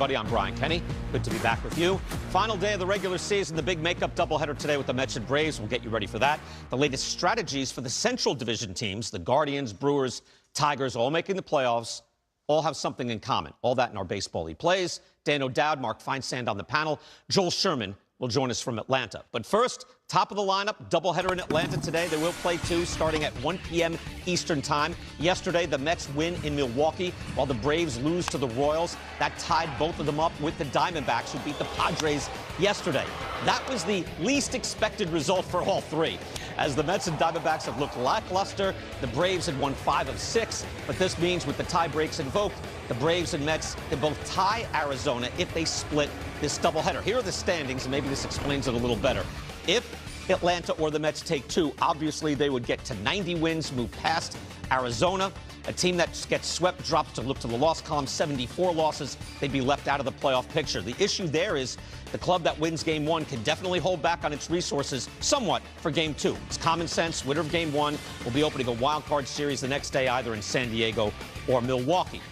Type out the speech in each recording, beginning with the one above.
everybody. I'm Brian Kenny. Good to be back with you. Final day of the regular season. The big makeup doubleheader today with the Mets and Braves. We'll get you ready for that. The latest strategies for the Central Division teams, the Guardians, Brewers, Tigers, all making the playoffs, all have something in common. All that in our Baseball He Plays. Dan O'Dowd, Mark Feinsand on the panel. Joel Sherman will join us from Atlanta. But first, top of the lineup, doubleheader in Atlanta today. They will play two starting at 1 p.m. Eastern time. Yesterday, the Mets win in Milwaukee while the Braves lose to the Royals. That tied both of them up with the Diamondbacks, who beat the Padres yesterday. That was the least expected result for all three. As the Mets and Diamondbacks have looked lackluster, the Braves had won 5 of 6. But this means with the tie breaks invoked, the Braves and Mets can both tie Arizona if they split this doubleheader. Here are the standings, and maybe this explains it a little better. If Atlanta or the Mets take 2, obviously they would get to 90 wins, move past Arizona. A team that gets swept drops to look to the loss column, 74 losses. They'd be left out of the playoff picture. The issue there is the club that wins Game 1 can definitely hold back on its resources somewhat for Game 2. It's common sense. Winner of Game 1 will be opening a wild card series the next day, either in San Diego or Milwaukee.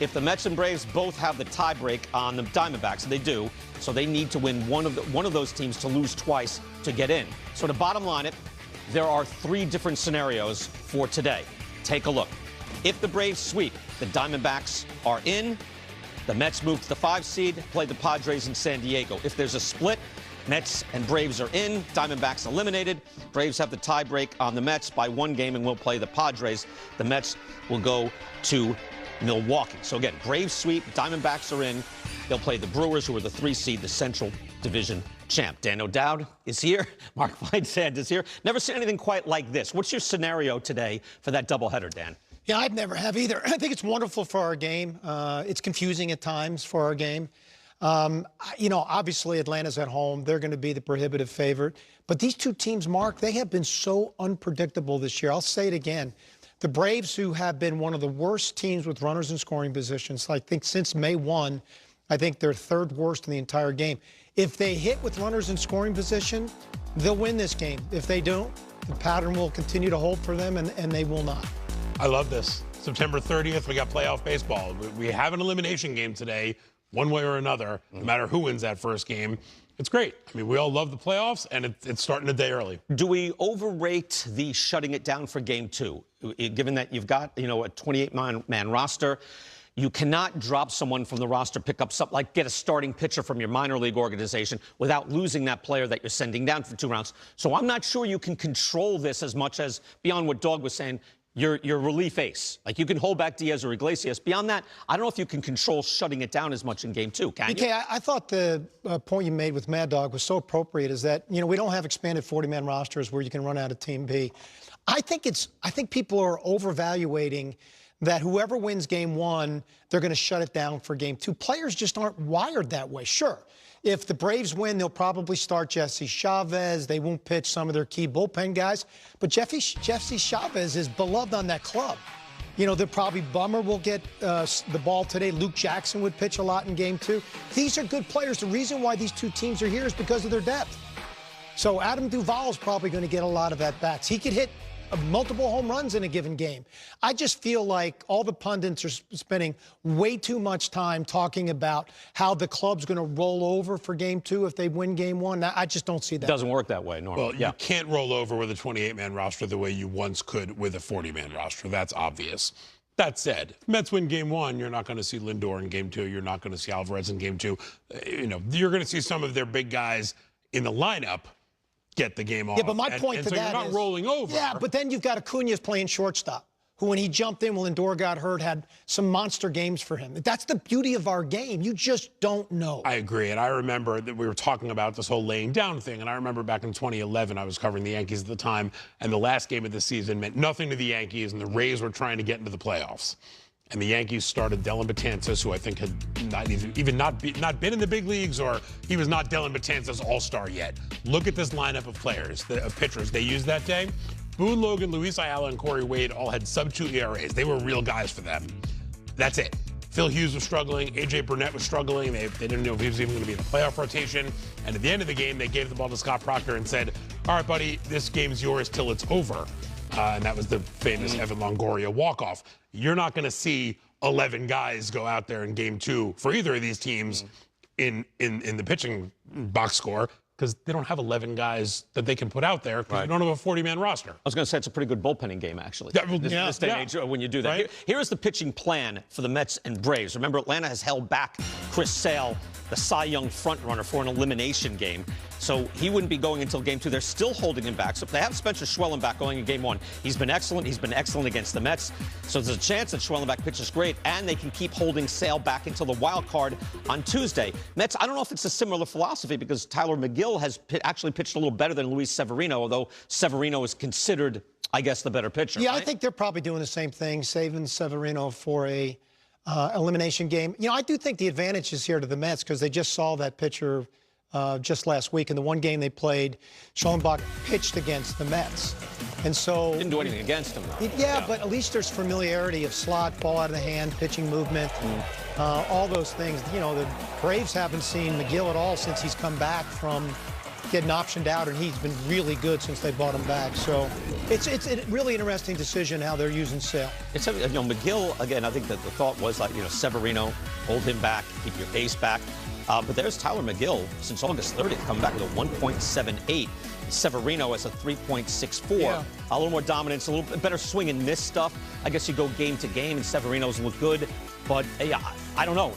If the Mets and Braves both have the tiebreak on the Diamondbacks, and they do, so they need to win one of those teams to lose twice to get in. So to bottom line it, there are 3 different scenarios for today. Take a look. If the Braves sweep, the Diamondbacks are in. The Mets move to the 5 seed, play the Padres in San Diego. If there's a split, Mets and Braves are in. Diamondbacks eliminated. Braves have the tiebreak on the Mets by 1 game and will play the Padres. The Mets will go to Milwaukee. So again, Braves sweep, Diamondbacks are in. They'll play the Brewers, who are the 3 seed, the Central Division champ. Dan O'Dowd is here. Mark Feinsand is here. Never seen anything quite like this. What's your scenario today for that doubleheader, Dan? Yeah, I've never have either. I think it's wonderful for our game. It's confusing at times for our game. Obviously Atlanta's at home. They're going to be the prohibitive favorite. But these 2 teams, Mark, they have been so unpredictable this year. I'll say it again. The Braves, who have been one of the worst teams with runners in scoring positions, I think since May 1, I think they're 3rd worst in the entire game. If they hit with runners in scoring position, they'll win this game. If they don't, the pattern will continue to hold for them, and they will not. I love this. September 30th, we got playoff baseball. We have an elimination game today, one way or another, no matter who wins that first game. It's great. I mean, we all love the playoffs, and it's starting a day early. Do we overrate the shutting it down for Game 2? Given that you've got, a 28-man roster, you cannot drop someone from the roster, pick up something like get a starting pitcher from your minor league organization without losing that player that you're sending down for 2 rounds. So I'm not sure you can control this as much as, beyond what Dog was saying, your relief ace. Like, you can hold back Diaz or Iglesias. Beyond that, I don't know if you can control shutting it down as much in Game 2, can you? Okay, I thought the point you made with Mad Dog was so appropriate, is that, we don't have expanded 40-man rosters where you can run out of Team B. I think people are overvaluating that whoever wins Game 1, they're going to shut it down for Game 2. Players just aren't wired that way. Sure, if the Braves win, they'll probably start Jesse Chavez. They won't pitch some of their key bullpen guys. But Jesse Chavez is beloved on that club. They'll probably Bummer will get the ball today. Luke Jackson would pitch a lot in Game 2. These are good players. The reason why these 2 teams are here is because of their depth. So Adam Duvall is probably going to get a lot of at-bats. He could hit multiple home runs in a given game. I just feel like all the pundits are spending way too much time talking about how the club's going to roll over for Game 2 if they win Game 1. I just don't see that. It doesn't work that way normally. Well, you can't roll over with a 28-man roster the way you once could with a 40-man roster. That's obvious. That said, Mets win Game 1, you're not going to see Lindor in Game 2. You're not going to see Alvarez in Game 2. You're going to see some of their big guys in the lineup get the game off. Yeah, but my point to so that you're not rolling over. Yeah, but then you've got Acuña playing shortstop, who, when he jumped in when Lindor got hurt, had some monster games for him. That's the beauty of our game. You just don't know. I agree, and I remember that we were talking about this whole laying down thing, and I remember back in 2011, I was covering the Yankees at the time, and the last game of the season meant nothing to the Yankees, and the Rays were trying to get into the playoffs. And the Yankees started Dellin Betances, who I think had not been in the big leagues, or he was not Dellin Betances all-star yet. Look at this lineup of players, of pitchers they used that day. Boone Logan, Luis Ayala, and Corey Wade all had sub-2 ERAs. They were real guys for them. That's it. Phil Hughes was struggling. A.J. Burnett was struggling. They didn't know if he was even going to be in the playoff rotation. And at the end of the game, they gave the ball to Scott Proctor and said, all right, buddy, this game's yours till it's over. And that was the famous Evan Longoria walk-off. You're not going to see 11 guys go out there in game 2 for either of these teams in the pitching box score, because they don't have 11 guys that they can put out there because they don't have a 40-man roster. I was going to say it's a pretty good bullpenning game, actually. This day and age, when you do that. Right. Here is the pitching plan for the Mets and Braves. Remember, Atlanta has held back Chris Sale, the Cy Young frontrunner, for an elimination game. So he wouldn't be going until game 2. They're still holding him back. So if they have Spencer Schwellenbach going in game 1, he's been excellent. He's been excellent against the Mets. So there's a chance that Schwellenbach pitches great, and they can keep holding Sale back until the wild card on Tuesday. Mets, I don't know if it's a similar philosophy, because Tyler McGill has actually pitched a little better than Luis Severino, although Severino is considered, I guess, the better pitcher. Yeah, right? I think they're probably doing the same thing, saving Severino for a elimination game. You know, I do think the advantage is here to the Mets, because they just saw that pitcher just last week. In the one game they played, Schellenbach pitched against the Mets. And so... Didn't do anything against him, though. Yeah, but at least there's familiarity of slot, ball out of the hand, pitching movement, all those things. You know, the Braves haven't seen McGill at all since he's come back from getting optioned out, and he's been really good since they bought him back. So it's a really interesting decision how they're using Sale. It's, you know, McGill, again, I think that the thought was, like, you know, Severino, hold him back, keep your ace back. But there's Tyler McGill since August 30th, coming back with a 1.78. Severino has a 3.64. Yeah. A little more dominance, a little bit better swing and miss stuff. I guess you go game to game, and Severino's look good. But yeah, I don't know.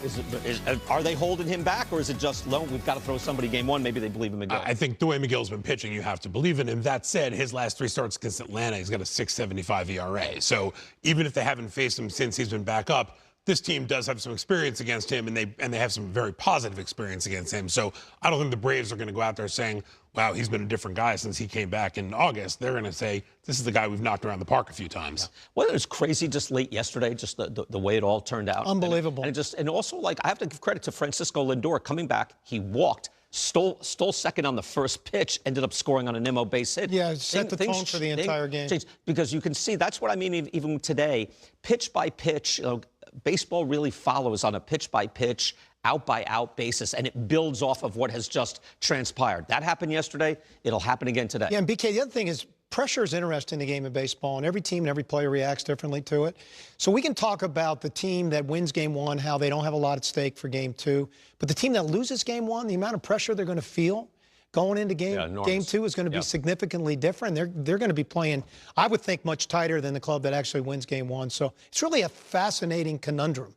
Are they holding him back, or is it just, no, we've got to throw somebody game 1? Maybe they believe in McGill. I think the way McGill's been pitching, you have to believe in him. That said, his last 3 starts against Atlanta, he's got a 6.75 ERA. So even if they haven't faced him since he's been back up, this team does have some experience against him, and they have some very positive experience against him. So I don't think the Braves are going to go out there saying, wow, he's been a different guy since he came back in August. They're going to say, this is the guy we've knocked around the park a few times. Yeah. Well, it was crazy just late yesterday, just the way it all turned out. Unbelievable. And also, like, I have to give credit to Francisco Lindor coming back. He walked, stole second on the first pitch, ended up scoring on an MO base hit. Yeah, set the tone for the entire game. Because you can see, that's what I mean even today, pitch by pitch, you know, baseball really follows on a pitch-by-pitch, out-by-out basis, and it builds off of what has just transpired. That happened yesterday. It'll happen again today. Yeah, and BK, the other thing is pressure is interesting in the game of baseball, and every team and every player reacts differently to it. So we can talk about the team that wins game 1, how they don't have a lot at stake for game 2. But the team that loses game 1, the amount of pressure they're going to feel going into game 2 is going to be significantly different. They're going to be playing, I would think, much tighter than the club that actually wins game 1. So it's really a fascinating conundrum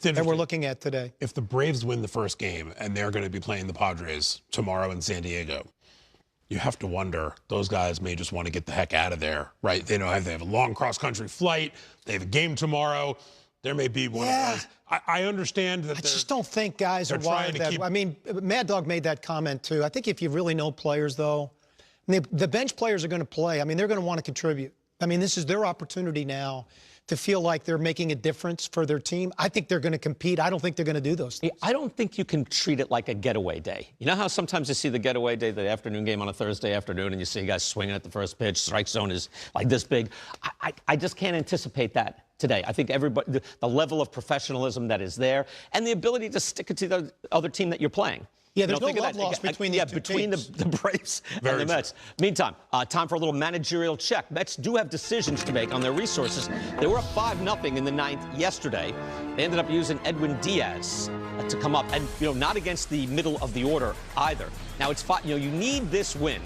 that we're looking at today. If the Braves win the first game and they're going to be playing the Padres tomorrow in San Diego, you have to wonder, those guys may just want to get the heck out of there, right? They know they have a long cross-country flight. They have a game tomorrow. There may be one of those. I understand that. I just don't think guys are wired that. I mean, Mad Dog made that comment too. I think if you really know players, though, the bench players are going to play. I mean, they're going to want to contribute. I mean, this is their opportunity now to feel like they're making a difference for their team. I think they're going to compete. I don't think they're going to do those things. I don't think you can treat it like a getaway day. You know how sometimes you see the getaway day, the afternoon game on a Thursday afternoon, and you see guys swinging at the first pitch, strike zone is like this big. I just can't anticipate that today. I think everybody, the level of professionalism that is there, and the ability to stick it to the other team that you're playing. Yeah, there's no love lost between these two teams. the Braves and the Mets. Meantime, time for a little managerial check. Mets do have decisions to make on their resources. They were up 5-0 in the 9th yesterday. They ended up using Edwin Diaz to come up, and not against the middle of the order either. Now it's you need this win.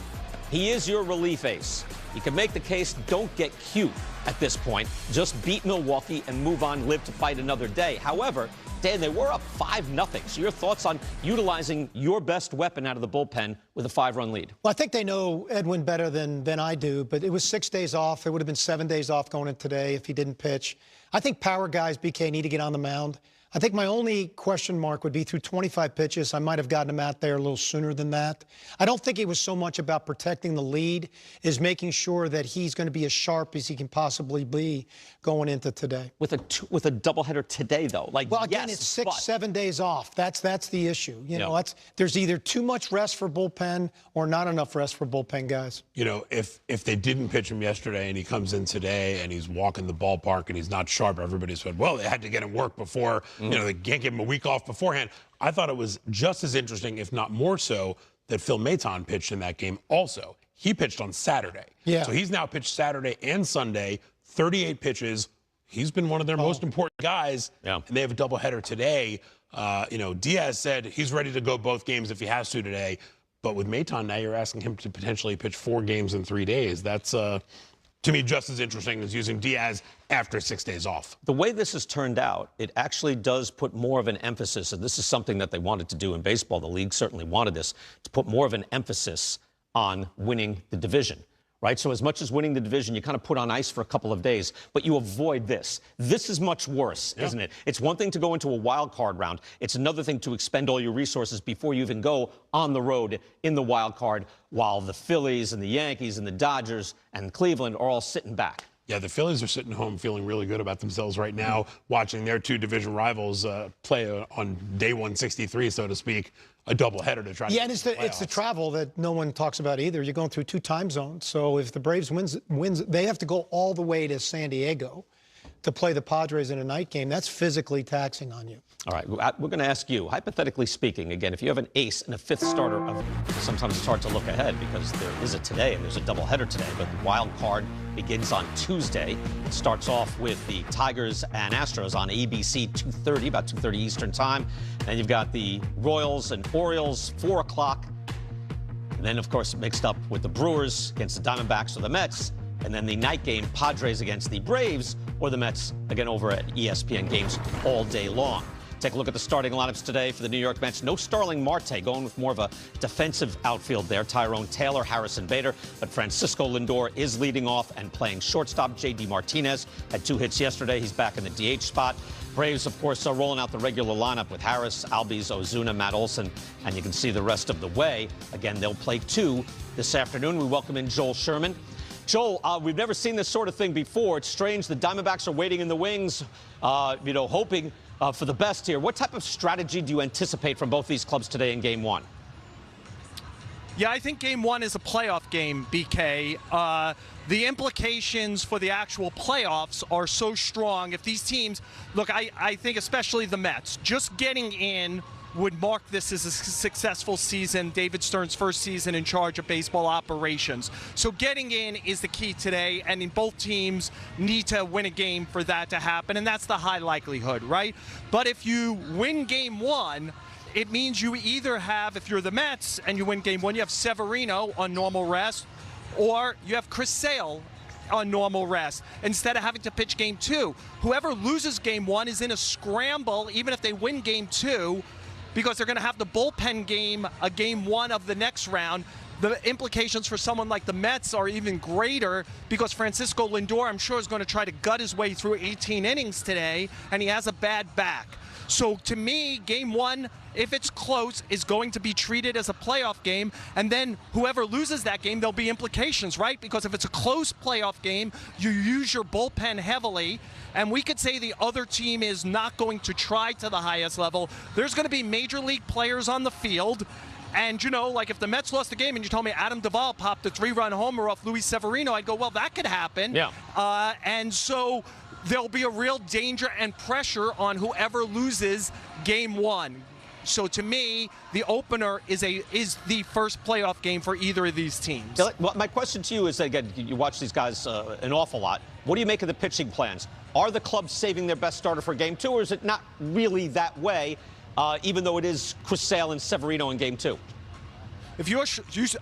He is your relief ace. You can make the case, don't get cute at this point. Just beat Milwaukee and move on, live to fight another day. However, Dan, they were up 5-0. So your thoughts on utilizing your best weapon out of the bullpen with a 5-run lead? Well, I think they know Edwin better than I do, but it was 6 days off. It would have been 7 days off going in today if he didn't pitch. I think power guys, BK, need to get on the mound. I think my only question mark would be through 25 pitches. I might have gotten him out there a little sooner than that. I don't think it was so much about protecting the lead as making sure that he's going to be as sharp as he can possibly be going into today. With a doubleheader today, though, well, again, it's 7 days off. That's the issue. There's either too much rest for bullpen or not enough rest for bullpen guys. If they didn't pitch him yesterday and he comes in today and he's walking the ballpark and he's not sharp, everybody said, well, they had to get him work before. They can't give him a week off beforehand. I thought it was just as interesting, if not more so, that Phil Maton pitched in that game also. He pitched on Saturday. Yeah. So he's now pitched Saturday and Sunday, 38 pitches. He's been one of their most important guys. Yeah. And they have a doubleheader today. Diaz said he's ready to go both games if he has to today. But with Maton, now you're asking him to potentially pitch 4 games in 3 days. That's, to me, just as interesting as using Diaz after 6 days off. The way this has turned out, it actually does put more of an emphasis, and this is something that they wanted to do in baseball. The league certainly wanted this, to put more of an emphasis on winning the division. Right? So as much as winning the division, you kind of put on ice for a couple of days, but you avoid this. This is much worse, isn't it? It's one thing to go into a wild card round. It's another thing to expend all your resources before you even go on the road in the wild card, while the Phillies and the Yankees and the Dodgers and Cleveland are all sitting back. Yeah, the Phillies are sitting home feeling really good about themselves right now, watching their 2 division rivals play on day 163, so to speak, a doubleheader to try to and it's the travel that no one talks about either. You're going through 2 time zones. So if the Braves wins, they have to go all the way to San Diego to play the Padres in a night game. That's physically taxing on you. All right, we're going to ask you, hypothetically speaking, again, if you have an ace and a 5th starter, sometimes it's hard to look ahead because there is a today and there's a doubleheader today, but the wild card begins on Tuesday. It starts off with the Tigers and Astros on ABC 2:30, about 2:30 Eastern time. And you've got the Royals and Orioles, 4 o'clock. And then, of course, mixed up with the Brewers against the Diamondbacks or the Mets. And then the night game, Padres against the Braves or the Mets, again, over at ESPN games all day long. Take a look at the starting lineups today for the New York Mets. No Starling Marte, going with more of a defensive outfield there. Tyrone Taylor, Harrison Bader, but Francisco Lindor is leading off and playing shortstop. J.D. Martinez had 2 hits yesterday. He's back in the DH spot. Braves, of course, are rolling out the regular lineup with Harris, Albies, Ozuna, Matt Olson, and you can see the rest of the way. Again, they'll play 2 this afternoon. We welcome in Joel Sherman. Joel, we've never seen this sort of thing before. It's strange. The Diamondbacks are waiting in the wings, hoping for the best here. What type of strategy do you anticipate from both these clubs today in Game 1? Yeah, I think Game 1 is a playoff game, BK. The implications for the actual playoffs are so strong. If these teams, look, I think especially the Mets, just getting in would mark this as a successful season, David Stern's first season in charge of baseball operations. So getting in is the key today, and both teams need to win a game for that to happen, and that's the high likelihood, right? But if you win Game 1, it means you either have, if you're the Mets and you win Game 1, you have Severino on normal rest, or you have Chris Sale on normal rest instead of having to pitch Game 2. Whoever loses Game 1 is in a scramble, even if they win Game 2, because they're going to have the bullpen game, a Game 1 of the next round. The implications for someone like the Mets are even greater because Francisco Lindor, I'm sure, is going to try to gut his way through 18 innings today, and he has a bad back. So to me, Game 1, if it's close, is going to be treated as a playoff game, and then whoever loses that game, there'll be implications, right? Because if it's a close playoff game, you use your bullpen heavily, and we could say the other team is not going to try to the highest level. There's going to be major league players on the field. And, like if the Mets lost the game and you told me Adam Duvall popped a 3-run homer off Luis Severino, I'd go, well, that could happen. Yeah. And so there'll be a real danger and pressure on whoever loses Game 1. So to me, the opener is the first playoff game for either of these teams. Well, my question to you is, again, you watch these guys an awful lot. What do you make of the pitching plans? Are the clubs saving their best starter for Game 2, or is it not really that way, even though it is Chris Sale and Severino in Game 2?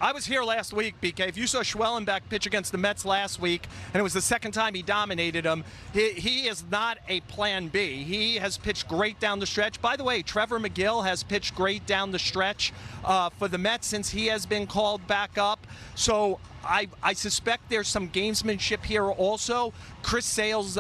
I was here last week, BK. If you saw Schwellenbach pitch against the Mets last week, and it was the second time he dominated them, he is not a plan B. He has pitched great down the stretch. By the way, Trevor McGill has pitched great down the stretch for the Mets since he has been called back up. So I suspect there's some gamesmanship here also. Chris Sale's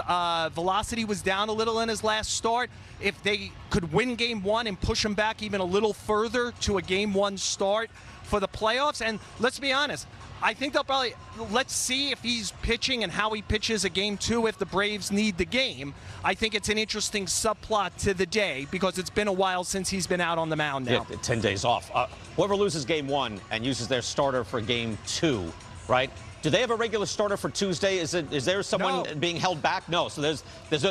velocity was down a little in his last start. If they could win Game 1 and push him back even a little further to a Game 1 start for the playoffs, and let's be honest, I think they'll probably, let's see if he's pitching and how he pitches a Game 2 if the Braves need the game. I think it's an interesting subplot to the day because it's been a while since he's been out on the mound now. Yeah, 10 days off. Whoever loses Game 1 and uses their starter for Game 2, right? Do they have a regular starter for Tuesday? Is there someone being held back? No. So there's that's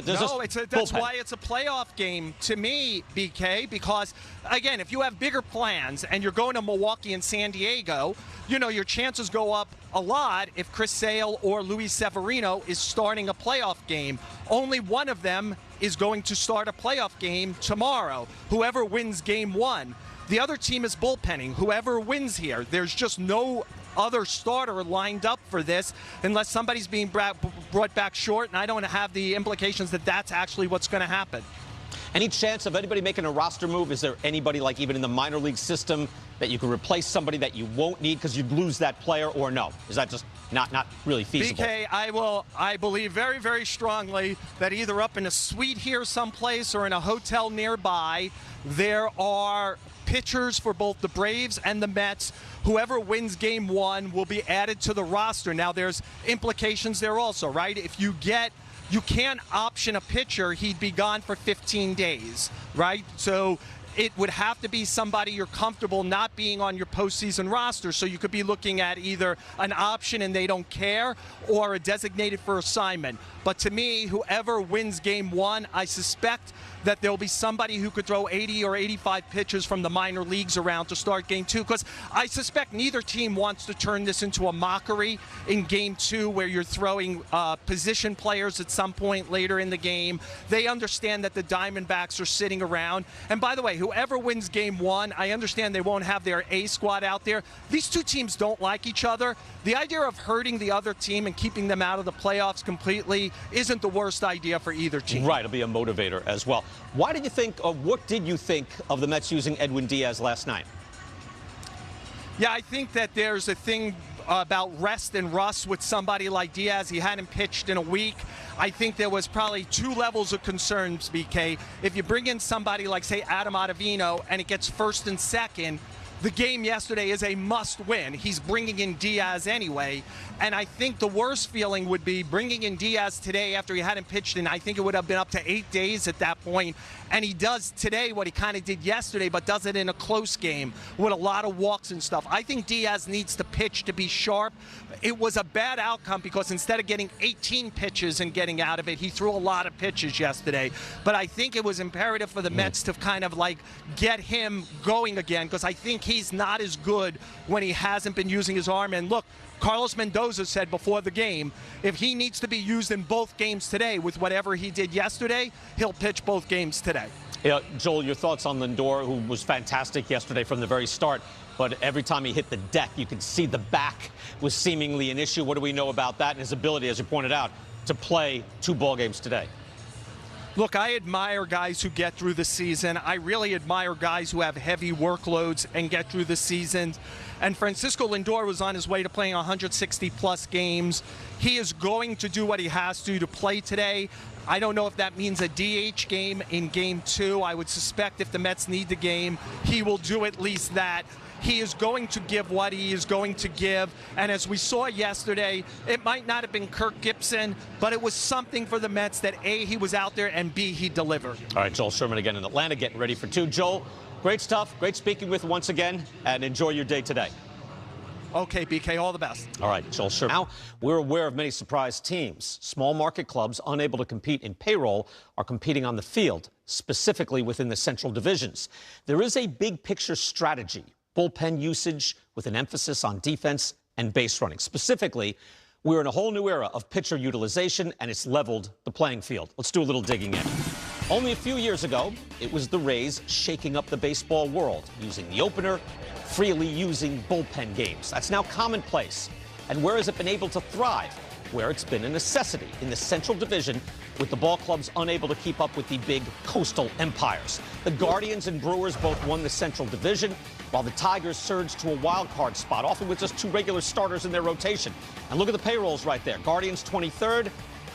why it's a playoff game to me, BK. Because again, if you have bigger plans and you're going to Milwaukee and San Diego, you know your chances go up a lot if Chris Sale or Luis Severino is starting a playoff game. Only one of them is going to start a playoff game tomorrow. Whoever wins game one. The other team is bullpenning. Whoever wins here. There's just no other starter lined up for this unless somebody's being brought back short, and I don't have the implications that that's actually what's going to happen. Any chance of anybody making a roster move? Is there anybody, like even in the minor league system, that you could replace somebody that you won't need because you'd lose that player, or no? Is that just not really feasible? BK, I believe very, very strongly that either up in a suite here someplace or in a hotel nearby, there are pitchers for both the Braves and the Mets. Whoever wins game one will be added to the roster. Now, there's implications there also, right? If you can't option a pitcher, he'd be gone for 15 days, right? So it would have to be somebody you're comfortable not being on your postseason roster. So you could be looking at either an option and they don't care, or a designated for assignment. But to me, whoever wins game one, I suspect that there'll be somebody who could throw 80 or 85 pitches from the minor leagues around to start game two, because I suspect neither team wants to turn this into a mockery in game two where you're throwing position players at some point later in the game. They understand that the Diamondbacks are sitting around. And by the way, whoever wins game one, I understand they won't have their A squad out there. These two teams don't like each other. The idea of hurting the other team and keeping them out of the playoffs completely isn't the worst idea for either team. Right, it'll be a motivator as well. Why did you think, or what did you think of the Mets using Edwin Diaz last night? Yeah, I think that there's a thing about rest and rust with somebody like Diaz. He hadn't pitched in a week. I think there was probably two levels of concerns, BK. If you bring in somebody like, say, Adam Ottavino, and it gets first and second, the game yesterday is a must-win. He's bringing in Diaz anyway. And I think the worst feeling would be bringing in Diaz today after he hadn't pitched in, I think it would have been up to 8 days at that point. And he does today what he kind of did yesterday, but does it in a close game with a lot of walks and stuff. I think Diaz needs to pitch to be sharp. It was a bad outcome because instead of getting 18 pitches and getting out of it, he threw a lot of pitches yesterday. But I think it was imperative for the Mets to kind of like get him going again, because I think he's not as good when he hasn't been using his arm. And look, Carlos Mendoza said before the game, if he needs to be used in both games today with whatever he did yesterday, he'll pitch both games today. Yeah, Joel, your thoughts on Lindor, who was fantastic yesterday from the very start, but every time he hit the deck, you could see the back was seemingly an issue. What do we know about that and his ability, as you pointed out, to play 2 ball games today? Look, I admire guys who get through the season. I really admire guys who have heavy workloads and get through the season. And Francisco Lindor was on his way to playing 160-plus games. He is going to do what he has to play today. I don't know if that means a DH game in game 2. I would suspect if the Mets need the game, he will do at least that. He is going to give what he is going to give. And as we saw yesterday, it might not have been Kirk Gibson, but it was something for the Mets that A, he was out there, and B, he delivered. All right, Joel Sherman again in Atlanta, getting ready for 2. Joel, great stuff. Great speaking with you once again, and enjoy your day today. Okay, BK, all the best. All right, Joel Sherman. Now, we're aware of many surprise teams. Small market clubs unable to compete in payroll are competing on the field, specifically within the central divisions. There is a big picture strategy. Bullpen usage with an emphasis on defense and base running. Specifically, we're in a whole new era of pitcher utilization, and it's leveled the playing field. Let's do a little digging in. Only a few years ago, it was the Rays shaking up the baseball world, using the opener, freely using bullpen games. That's now commonplace. And where has it been able to thrive? Where it's been a necessity in the Central Division, with the ball clubs unable to keep up with the big coastal empires. The Guardians and Brewers both won the Central Division, while the Tigers surged to a wild card spot, often with just 2 regular starters in their rotation. And look at the payrolls right there. Guardians 23rd,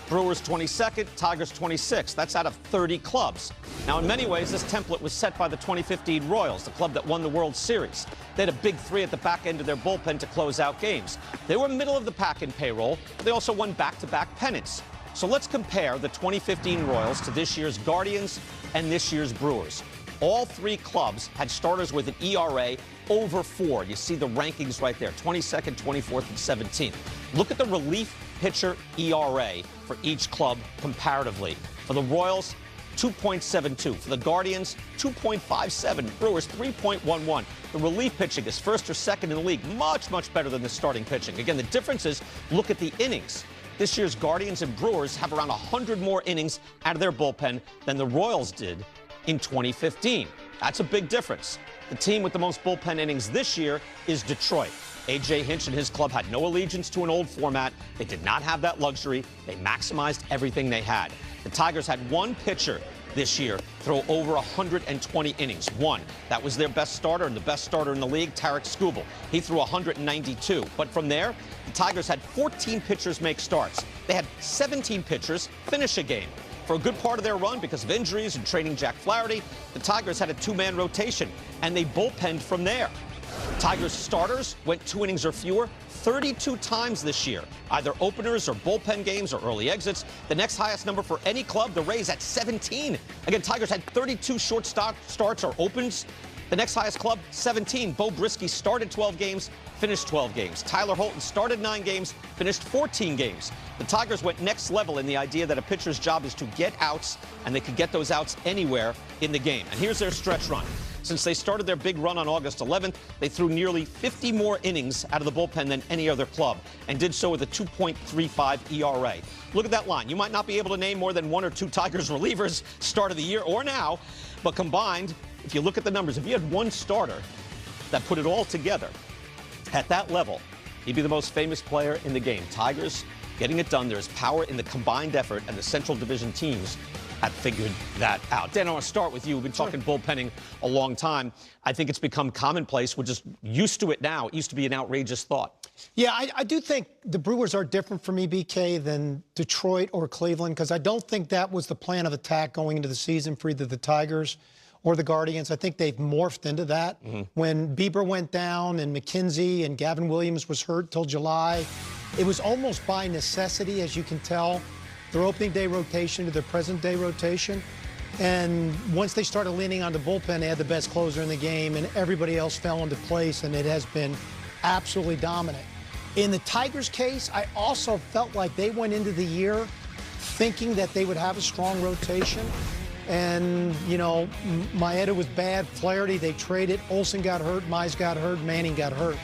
Brewers 22nd, Tigers 26th. That's out of 30 clubs. Now, in many ways, this template was set by the 2015 Royals, the club that won the World Series. They had a big 3 at the back end of their bullpen to close out games. They were middle of the pack in payroll, but they also won back-to-back pennants. So let's compare the 2015 Royals to this year's Guardians and this year's Brewers. All three clubs had starters with an ERA over 4. You see the rankings right there, 22nd, 24th, and 17th. Look at the relief pitcher ERA for each club comparatively. For the Royals, 2.72. For the Guardians, 2.57. Brewers, 3.11. The relief pitching is first or second in the league. Much, much better than the starting pitching. Again, the difference is, look at the innings. This year's Guardians and Brewers have around 100 more innings out of their bullpen than the Royals did in 2015. That's a big difference. The team with the most bullpen innings this year is Detroit. A.J. Hinch and his club had no allegiance to an old format. They did not have that luxury. They maximized everything they had. The Tigers had one pitcher this year throw over 120 innings. One. That was their best starter and the best starter in the league, Tarek Skubal. He threw 192. But from there, the Tigers had 14 pitchers make starts. They had 17 pitchers finish a game. For a good part of their run, because of injuries and trading Jack Flaherty, the Tigers had a two-man rotation, and they bullpenned from there. Tigers starters went 2 innings or fewer 32 times this year, either openers or bullpen games or early exits. The next highest number for any club, the Rays, at 17. Again, Tigers had 32 short starts or opens. The next highest club, 17. Bo Brisky started 12 games, finished 12 games. Tyler Holton started 9 games, finished 14 games. The Tigers went next level in the idea that a pitcher's job is to get outs, and they could get those outs anywhere in the game. And here's their stretch run. Since they started their big run on August 11th, they threw nearly 50 more innings out of the bullpen than any other club, and did so with a 2.35 ERA. Look at that line. You might not be able to name more than 1 or 2 Tigers relievers start of the year or now, but combined, if you look at the numbers, if you had one starter that put it all together at that level, he'd be the most famous player in the game. Tigers getting it done. There's power in the combined effort, and the Central Division teams have figured that out. Dan, I want to start with you. We've been talking bullpenning a long time. I think it's become commonplace. We're just used to it now. It used to be an outrageous thought. Yeah, I do think the Brewers are different for me, BK, than Detroit or Cleveland, because I don't think that was the plan of attack going into the season for either the Tigers or the Guardians. I think they've morphed into that. When Bieber went down and McKenzie and Gavin Williams was hurt till July, it was almost by necessity, as you can tell, their opening day rotation to their present day rotation. And once they started leaning on the bullpen, they had the best closer in the game, and everybody else fell into place, and it has been absolutely dominant. In the Tigers' case, I also felt like they went into the year thinking that they would have a strong rotation. And, you know, Maeda was bad. Flaherty, they traded. Olsen got hurt. Mize got hurt. Manning got hurt.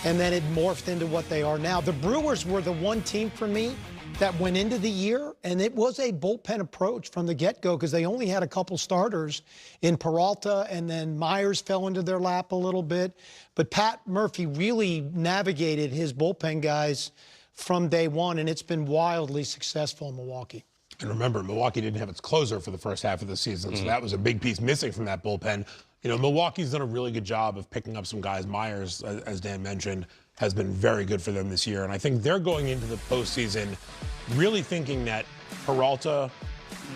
And then it morphed into what they are now. The Brewers were the one team for me that went into the year, and it was a bullpen approach from the get-go because they only had a couple starters in Peralta, and then Myers fell into their lap a little bit. But Pat Murphy really navigated his bullpen guys from day one, and it's been wildly successful in Milwaukee. And remember, Milwaukee didn't have its closer for the first half of the season, so that was a big piece missing from that bullpen. You know, Milwaukee's done a really good job of picking up some guys. Myers, as Dan mentioned, has been very good for them this year. And I think they're going into the postseason really thinking that Peralta,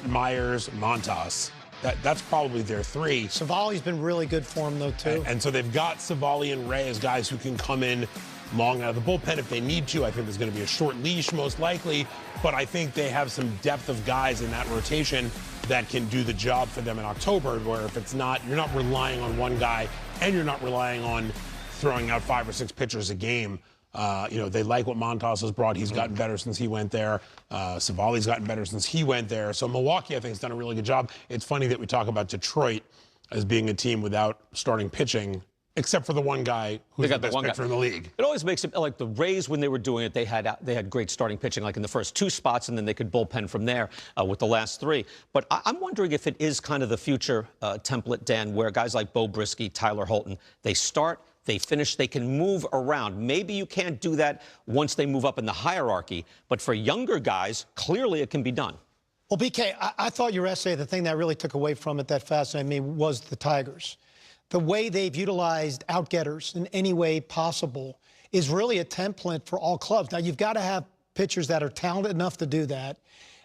Myers, Montas, that's probably their 3. Savali's been really good for them, though, too. And so they've got Savali and Ray as guys who can come in long out of the bullpen if they need to. I think there's going to be a short leash, most likely. But I think they have some depth of guys in that rotation that can do the job for them in October, where if it's not, you're not relying on one guy and you're not relying on throwing out 5 or 6 pitchers a game. You know, they like what Montas has brought. He's gotten better since he went there. Savali's gotten better since he went there. So Milwaukee, I think, has done a really good job. It's funny that we talk about Detroit as being a team without starting pitching, except for the one guy who's the best pitcher in the league. It always makes it like the Rays, when they were doing it, they had great starting pitching, like in the first 2 spots, and then they could bullpen from there with the last 3. But I'm wondering if it is kind of the future template, Dan, where guys like Bo Brisky, Tyler Holton, they start, they finish, they can move around. Maybe you can't do that once they move up in the hierarchy, but for younger guys, clearly it can be done. Well, BK, I thought your essay, the thing that really took away from it that fascinated me was the Tigers. The way they've utilized outgetters in any way possible is really a template for all clubs. Now, you've got to have pitchers that are talented enough to do that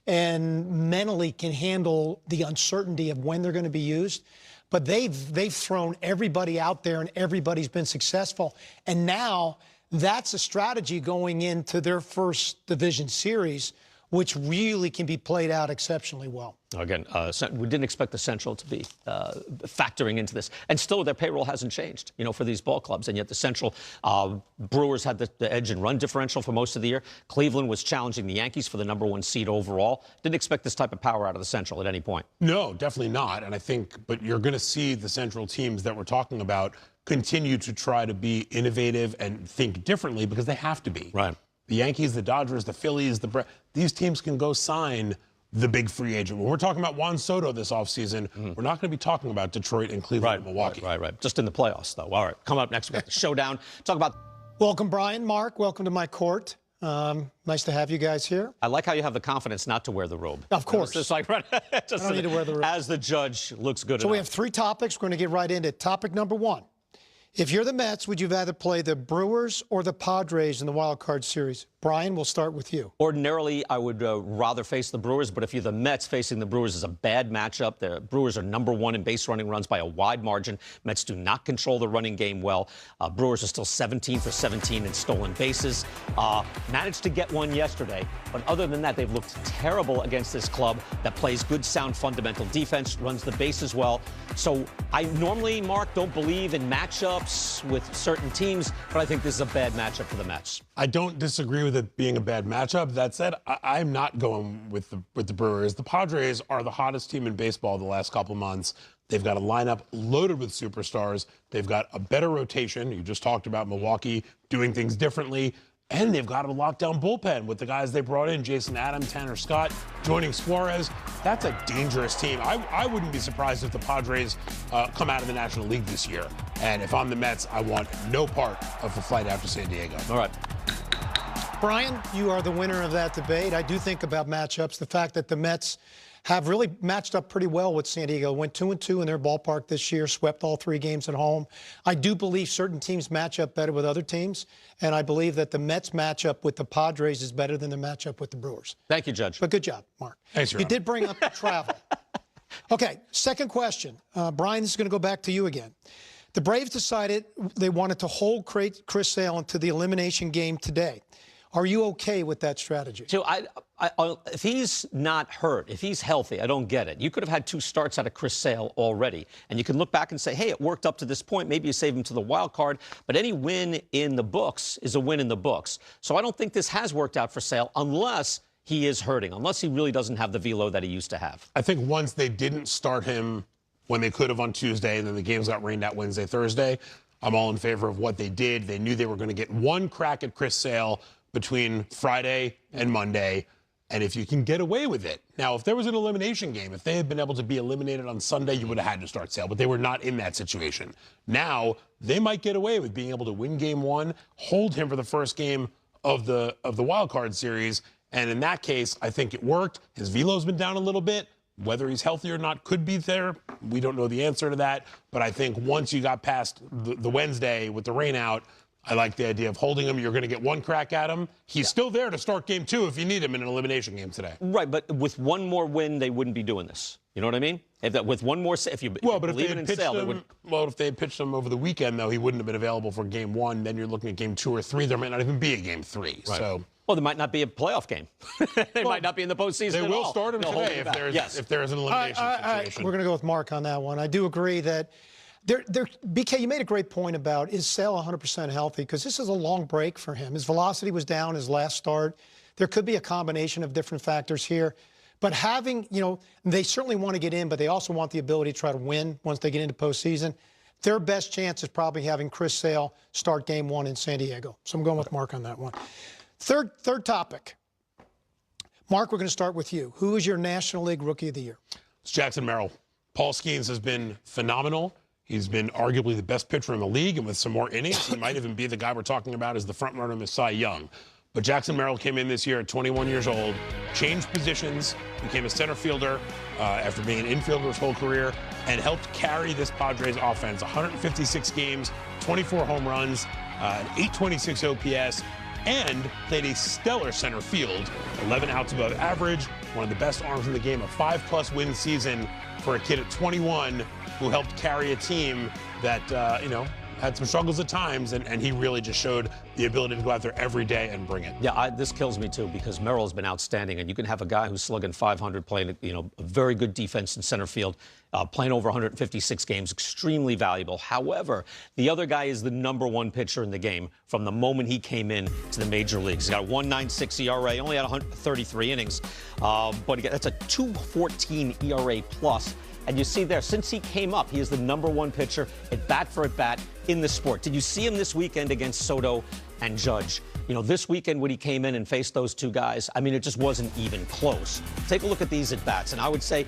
and mentally can handle the uncertainty of when they're going to be used. But they've thrown everybody out there, and everybody's been successful. And now that's a strategy going into their first division series, which really can be played out exceptionally well. Again, we didn't expect the Central to be factoring into this. And still, their payroll hasn't changed, for these ball clubs. And yet the Central Brewers had the edge in run differential for most of the year. Cleveland was challenging the Yankees for the #1 seed overall. Didn't expect this type of power out of the Central at any point. No, definitely not. And I think, but you're going to see the Central teams that we're talking about continue to try to be innovative and think differently because they have to be. Right. The Yankees, the Dodgers, the Phillies, these teams can go sign the big free agent. When we're talking about Juan Soto this offseason, we're not going to be talking about Detroit and Cleveland and Milwaukee. Right. Just in the playoffs, though. All right. Coming up next, we got the showdown. Talk about. Welcome, Brian. Mark, welcome to my court. Nice to have you guys here. I like how you have the confidence not to wear the robe. Of course. Just like, right, just I don't need to wear the robe. As the judge looks good So enough. we have 3 topics. We're going to get right into it. Topic number 1. If you're the Mets, would you rather play the Brewers or the Padres in the wild card series? Brian, we'll start with you. Ordinarily, I would rather face the Brewers, but if you're the Mets, facing the Brewers is a bad matchup. The Brewers are #1 in base running runs by a wide margin. Mets do not control the running game well. Brewers are still 17 for 17 in stolen bases. Managed to get one yesterday, but other than that, they've looked terrible against this club that plays good, sound, fundamental defense, runs the bases well. So I normally, Mark, don't believe in matchups with certain teams, but I think this is a bad matchup for the Mets. I don't disagree with it being a bad matchup. That said, I'm not going with the Brewers. The Padres are the hottest team in baseball the last couple of months. They've got a lineup loaded with superstars. They've got a better rotation. You just talked about Milwaukee doing things differently. And they've got a lockdown bullpen with the guys they brought in, Jason Adams, Tanner Scott, joining Suarez. That's a dangerous team. I wouldn't be surprised if the Padres come out of the National League this year. And if I'm the Mets, I want no part of the flight out to San Diego. All right. Brian, you are the winner of that debate. I do think about matchups. The fact that the Mets have really matched up pretty well with San Diego. Went 2-2 in their ballpark this year, swept all 3 games at home. I do believe certain teams match up better with other teams, and I believe that the Mets matchup with the Padres is better than the matchup with the Brewers. Thank you, Judge. But good job, Mark. Thanks, You did bring up the travel. Okay, second question. Brian, this is going to go back to you again. The Braves decided they wanted to hold Chris Sale into the elimination game today. Are you okay with that strategy? So if he's not hurt, if he's healthy, I don't get it. You could have had 2 starts out of Chris Sale already, and you can look back and say, hey, it worked up to this point. Maybe you save him to the wild card, but any win in the books is a win in the books. So I don't think this has worked out for Sale unless he is hurting, unless he really doesn't have the velo that he used to have. I think once they didn't start him when they could have on Tuesday, and then the games got rained out Wednesday, Thursday, I'm all in favor of what they did. They knew they were going to get one crack at Chris Sale between Friday and Monday, and if you can get away with it. Now, if there was an elimination game, if they had been able to be eliminated on Sunday, you would have had to start Sale, but they were not in that situation. Now, they might get away with being able to win game 1, hold him for the first game of the wild card series, and in that case, I think it worked. His velo's been down a little bit. Whether he's healthy or not could be there. We don't know the answer to that, but I think once you got past the Wednesday with the rain out, I like the idea of holding him. You're going to get one crack at him. He's still there to start game 2 if you need him in an elimination game today. Right, but with one more win, they wouldn't be doing this. You know what I mean? With one more, if you believe it in Sale, they would. Well, if they had pitched him over the weekend, though, he wouldn't have been available for game 1. Then you're looking at game 2 or 3. There might not even be a game 3. Right. So. Well, there might not be a playoff game. They might not be in the postseason They at will all. start him today if there's an elimination situation. We're going to go with Mark on that one. I do agree that BK, you made a great point about, is Sale 100% healthy? Because this is a long break for him. His velocity was down his last start. There could be a combination of different factors here. But having, they certainly want to get in, but they also want the ability to try to win once they get into postseason. Their best chance is probably having Chris Sale start game 1 in San Diego. So I'm going with Mark on that one. Third topic. Mark, we're going to start with you. Who is your National League Rookie of the Year? It's Jackson Merrill. Paul Skeens has been phenomenal. He's been arguably the best pitcher in the league, and with some more innings, he might even be the guy we're talking about as the front runner to Cy Young. But Jackson Merrill came in this year at 21 years old, changed positions, became a center fielder after being an infielder his whole career, and helped carry this Padres offense. 156 games, 24 home runs, an 826 OPS, and played a stellar center field, 11 outs above average, one of the best arms in the game, a 5+ win season for a kid at 21 who helped carry a team that, had some struggles at times, and he really just showed the ability to go out there every day and bring it. Yeah, this kills me too, because Merrill's been outstanding, and you can have a guy who's slugging 500, playing a very good defense in center field, playing over 156 games, extremely valuable. However, the other guy is the #1 pitcher in the game from the moment he came in to the major leagues. He's got a 1.96 ERA, only had 133 innings, but again, that's a 2.14 ERA plus. And you see there, since he came up, he is the #1 pitcher at bat for at bat in the sport. Did you see him this weekend against Soto and Judge? This weekend when he came in and faced those two guys, I mean, it just wasn't even close. Take a look at these at bats, and I would say,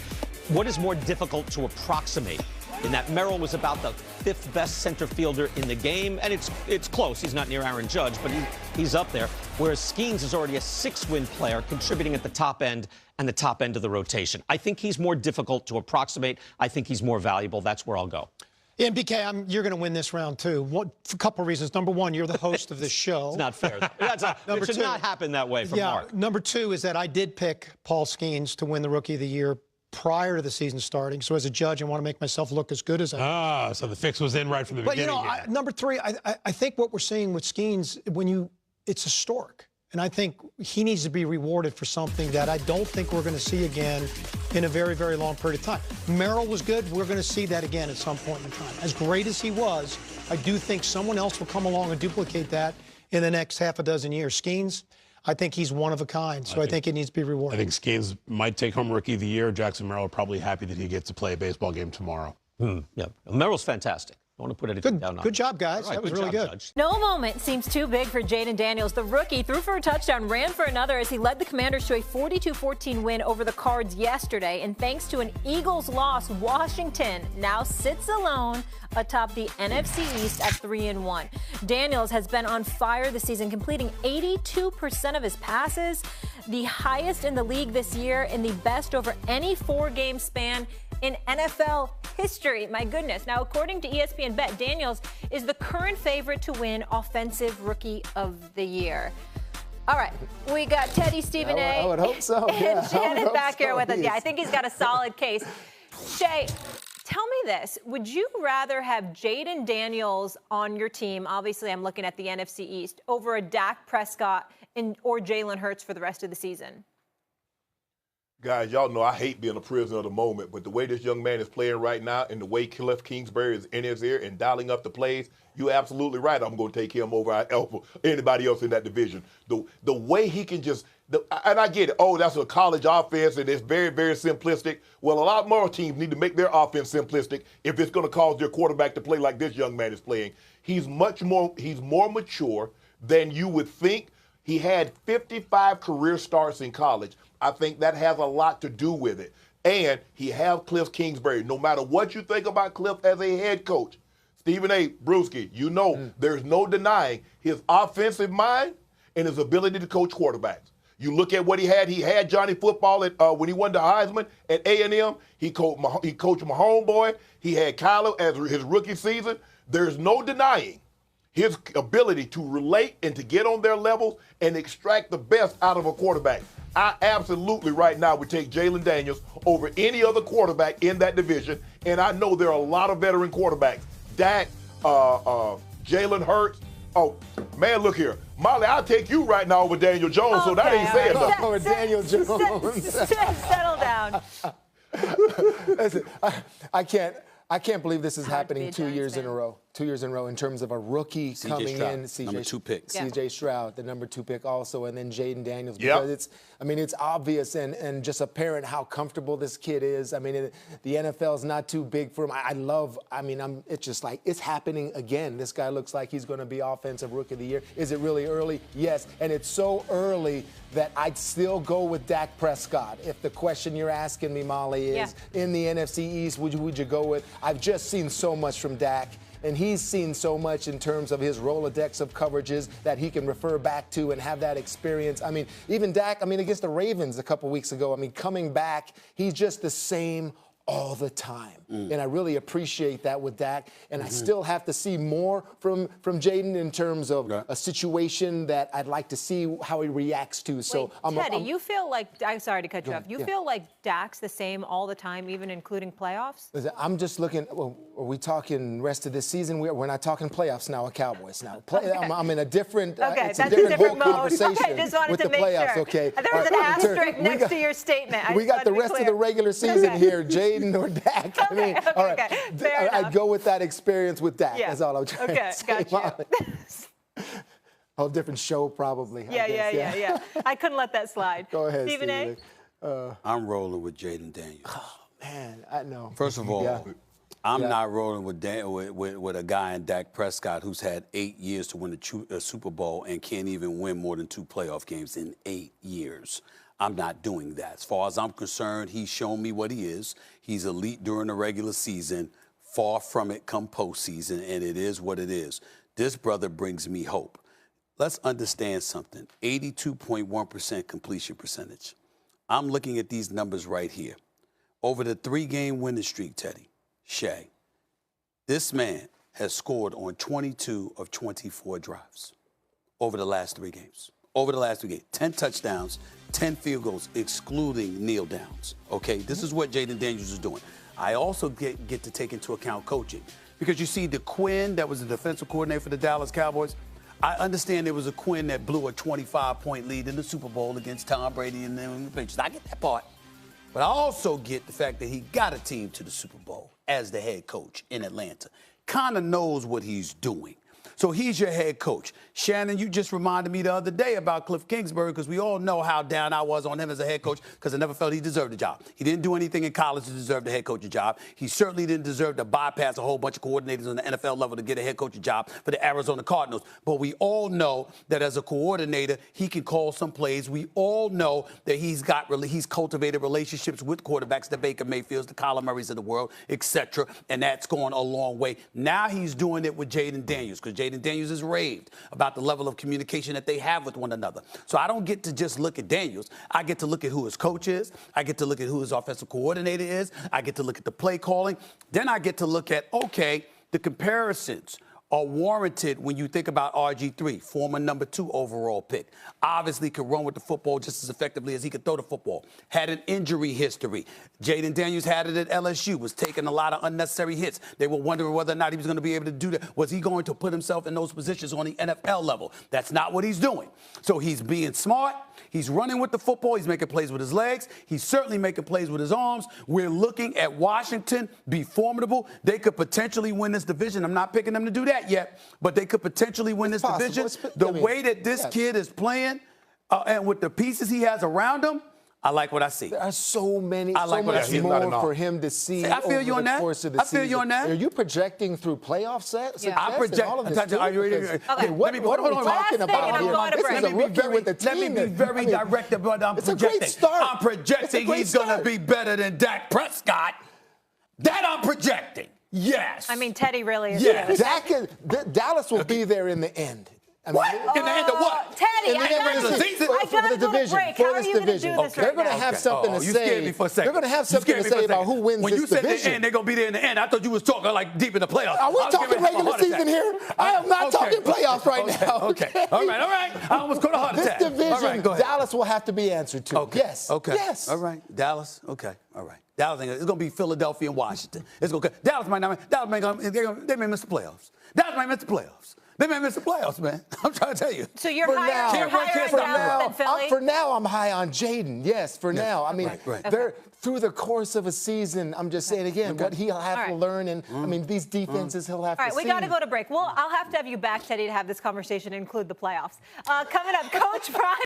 what is more difficult to approximate? In that Merrill was about the 5th best center fielder in the game, and it's close. He's not near Aaron Judge, but he's up there. Whereas Skeens is already a 6-win player, contributing at the top end and the top end of the rotation. I think he's more difficult to approximate. I think he's more valuable. That's where I'll go. Yeah, and BK, you're going to win this round, too. For a couple of reasons. Number one, you're the host of this show. It's not fair. It should not happen that way from Mark. Number two is that I did pick Paul Skeens to win the Rookie of the Year prior to the season starting. So as a judge, I want to make myself look as good as I can. So the fix was in right from the beginning. But, number three, I think what we're seeing with Skeens, it's historic. And I think he needs to be rewarded for something that I don't think we're going to see again in a very, very long period of time. Merrill was good. We're going to see that again at some point in time. As great as he was, I do think someone else will come along and duplicate that in the next half a dozen years. Skeens, I think he's one of a kind, so I think it needs to be rewarded. I think Skeens might take home Rookie of the Year. Jackson Merrill probably happy that he gets to play a baseball game tomorrow. Yeah, Merrill's fantastic. I want to put anything down on Good job, guys. Right, that was really good. Judge. No moment seems too big for Jaden Daniels. The rookie threw for a touchdown, ran for another as he led the Commanders to a 42-14 win over the Cards yesterday. And thanks to an Eagles loss, Washington now sits alone atop the NFC East at 3-1. Daniels has been on fire this season, completing 82% of his passes, the highest in the league this year, and the best over any 4-game span in NFL history. My goodness. Now, according to ESPN Bet, Daniels is the current favorite to win Offensive Rookie of the Year. All right, we got Teddy, Stephen A. I would hope so. And Shannon back here with us. Yeah, I think he's got a solid case. Shay, tell me this. Would you rather have Jaden Daniels on your team, obviously I'm looking at the NFC East, over a Dak Prescott or Jalen Hurts for the rest of the season? Guys, y'all know I hate being a prisoner of the moment, but the way this young man is playing right now and the way Cliff Kingsbury is in his ear and dialing up the plays, you're absolutely right. I'm going to take him over anybody else in that division. The way he can and I get it, that's a college offense and it's very, very simplistic. Well, a lot more teams need to make their offense simplistic if it's going to cause their quarterback to play like this young man is playing. He's more mature than you would think. He had 55 career starts in college. I think that has a lot to do with it. And he has Cliff Kingsbury. No matter what you think about Cliff as a head coach, Stephen A. Brewski, there's no denying his offensive mind and his ability to coach quarterbacks. You look at what he had. He had Johnny Football when he won the Heisman at A&M. He coached my homeboy. He had Kyler as his rookie season. There's no denying his ability to relate and to get on their levels and extract the best out of a quarterback. I absolutely right now would take Jalen Daniels over any other quarterback in that division, and I know there are a lot of veteran quarterbacks. Dak, Jalen Hurts. Oh, man, look here. Molly, I'll take you right now over Daniel Jones, so that ain't saying nothing. Over Daniel Jones. Settle down. Listen, I can't believe this is happening 2 years in a row. 2 years in a row in terms of a rookie coming in. Number 2 pick. C.J. Stroud, the number 2 pick also, and then Jaden Daniels. Yep. Because it's obvious and just apparent how comfortable this kid is. I mean, the NFL is not too big for him. It's just like, it's happening again. This guy looks like he's going to be Offensive Rookie of the Year. Is it really early? Yes. And it's so early that I'd still go with Dak Prescott. If the question you're asking me, Molly, is in the NFC East, would you go with? I've just seen so much from Dak. And he's seen so much in terms of his Rolodex of coverages that he can refer back to and have that experience. I mean, even Dak, against the Ravens a couple weeks ago, coming back, he's just the same all the time. And I really appreciate that with Dak. And I still have to see more from Jaden in terms of a situation that I'd like to see how he reacts to. So Teddy, you feel like, I'm sorry to cut you off, you feel like Dak's the same all the time, even including playoffs? I'm just looking, well, are we talking rest of this season? We're not talking playoffs now with Cowboys now. I'm in a different, it's a different mode. conversation Okay, just wanted with to the make playoffs, sure. okay? There was an asterisk next to your statement. We got the rest of the regular season here, Jaden or Dak. I mean, all right. I'd go with that experience with Dak. That's all I'm trying to say. Gotcha. Whole different show, probably. Yeah. I couldn't let that slide. Go ahead, Stephen A. I'm rolling with Jaden Daniels. Oh, man, I know. First of all, I'm not rolling with a guy in Dak Prescott who's had 8 years to win a Super Bowl and can't even win more than 2 playoff games in 8 years. I'm not doing that. As far as I'm concerned, he's shown me what he is. He's elite during the regular season, far from it come postseason, and it is what it is. This brother brings me hope. Let's understand something. 82.1% completion percentage. I'm looking at these numbers right here. Over the 3-game winning streak, Teddy, Shay, this man has scored on 22 of 24 drives over the last 3 games. Over the last 3 games, 10 touchdowns, 10 field goals, excluding kneel downs. Okay, this is what Jaden Daniels is doing. I also get to take into account coaching because you see the Quinn that was the defensive coordinator for the Dallas Cowboys. I understand there was a Quinn that blew a 25-point lead in the Super Bowl against Tom Brady and the Patriots. I get that part. But I also get the fact that he got a team to the Super Bowl as the head coach in Atlanta. Kind of knows what he's doing. So he's your head coach. Shannon, you just reminded me the other day about Cliff Kingsbury because we all know how down I was on him as a head coach because I never felt he deserved the job. He didn't do anything in college to deserve the head coaching job. He certainly didn't deserve to bypass a whole bunch of coordinators on the NFL level to get a head coaching job for the Arizona Cardinals. But we all know that as a coordinator, he can call some plays. We all know that he's cultivated relationships with quarterbacks, the Baker Mayfields, the Kyler Murrays of the world, etc. And that's gone a long way. Now he's doing it with Jaden Daniels because Jaden Daniels is raved about the level of communication that they have with one another. So I don't get to just look at Daniels. I get to look at who his coach is. I get to look at who his offensive coordinator is. I get to look at the play calling. Then I get to look at, okay, the comparisons are warranted when you think about RG3, former number 2 overall pick. Obviously could run with the football just as effectively as he could throw the football. Had an injury history. Jaden Daniels had it at LSU, was taking a lot of unnecessary hits. They were wondering whether or not he was going to be able to do that. Was he going to put himself in those positions on the NFL level? That's not what he's doing. So he's being smart. He's running with the football. He's making plays with his legs. He's certainly making plays with his arms. We're looking at Washington be formidable. They could potentially win this division. I'm not picking them to do that yet, but they could potentially win this division. The way that this kid is playing and with the pieces he has around him, I like what I see. There are so much more for him to see I feel you over on the that. course of the season. I feel you on that. Are you projecting through playoff success? I project. All of this Are you ready? okay, what are we talking about here? This is a rookie with a team. Let me be very direct about what I'm projecting. It's a great start. I'm projecting he's going to be better than Dak Prescott. That I'm projecting. Yes. I mean, Teddy really is. Yes. Dallas will be there in the end. I mean, what? In the end of what? Teddy, I got to go to break. How are you going to do this They're going to have something to say. You scared me for a second. They're going to have something to say about who wins this division. When you said the end, they're going to be there in the end. I thought you was talking like deep in the playoffs. Are we talking regular season here? I am not talking playoffs right now. Okay. All right. I almost caught a heart attack. This division, Dallas will have to be answered to. Okay. Yes. Okay. Yes. All right. Dallas. Okay. All right. Dallas. It's going to be Philadelphia and Washington. Dallas might not. They may miss the playoffs. Dallas might miss the playoffs. They may miss the playoffs, man. I'm trying to tell you. So you're higher on Dallas than Philly? For now, I'm high on Jaden. Yes, for now. I mean, through the course of a season, I'm just saying again, what he'll have to learn, and I mean, these defenses he'll have to see. All right, we got to go to break. Well, I'll have to have you back, Teddy, to have this conversation and include the playoffs. Coming up, Coach Prime.